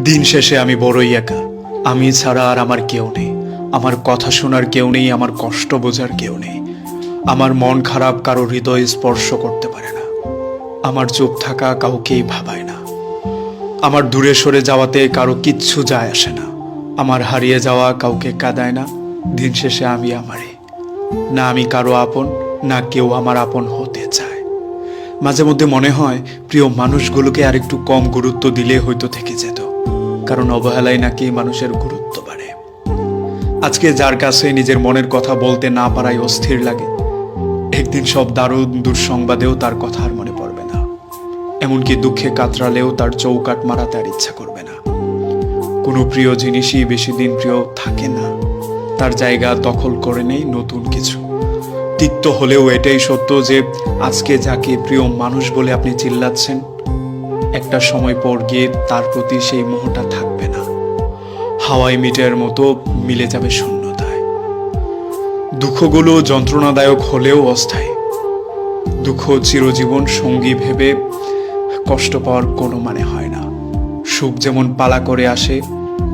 দিন শেষে আমি বড়ই একা। আমি ছাড়া আর আমার কেউ নেই। আমার কথা শোনার কেউ নেই, আমার কষ্ট বোঝার কেউ নেই। আমার মন খারাপ কারো হৃদয় স্পর্শ করতে পারে না। আমার চুপ থাকা কাউকেই ভাবায় না। আমার দূরে সরে যাওয়াতে কারো কিচ্ছু যায় আসে না। আমার হারিয়ে যাওয়া কাউকে কাঁদায় না। দিন শেষে আমি আমারই। না আমি কারো আপন, না কেউ আমার আপন হতে চায়। মাঝে মধ্যে মনে হয় প্রিয় মানুষগুলোকে আর একটু কম গুরুত্ব দিলে হয়তো থেকে যেত, কারণ অবহেলায় নাকি মানুষের গুরুত্ব বাড়ে। আজকে যার কাছে নিজের মনের কথা বলতে না পারায় অস্থির লাগে, একদিন সব দারুণ দুঃসংবাদেও তার কথা আর মনে পড়বে না। এমনকি দুঃখে কাতরালেও তার চৌকাট মারাতে আর ইচ্ছা করবে না। কোনো প্রিয় জিনিসই বেশি দিন প্রিয় থাকে না, তার জায়গা দখল করে নেই নতুন কিছু। তিক্ত হলেও এটাই সত্য যে আজকে যাকে প্রিয় মানুষ বলে আপনি চিল্লাচ্ছেন, একটা সময় পর গিয়ে তার প্রতি সেই মোহটা থাকবে না। হাওয়াই মিটের মতো মিলে যাবে শূন্যতায়। দুঃখগুলো যন্ত্রণাদায়ক হলেও অস্থায়ী। দুঃখ চিরজীবন সঙ্গী ভেবে কষ্ট পাওয়ার কোনো মানে হয় না। সুখ যেমন পালা করে আসে,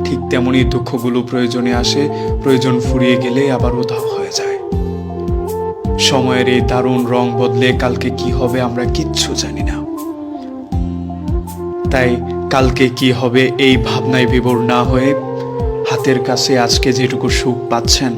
ঠিক তেমনি দুঃখগুলো প্রয়োজনে আসে। প্রয়োজন ফুরিয়ে গেলে আবার উধাও হয়ে যায়। সময়ের এই দারুণ রং বদলে কালকে কি হবে আমরা কিচ্ছু জানি না। তাই কালকে কি হবে এই ভাবনায় বিভোর না হয়ে হাতের কাছে আজকে যেটুকু সুখ পাচ্ছেন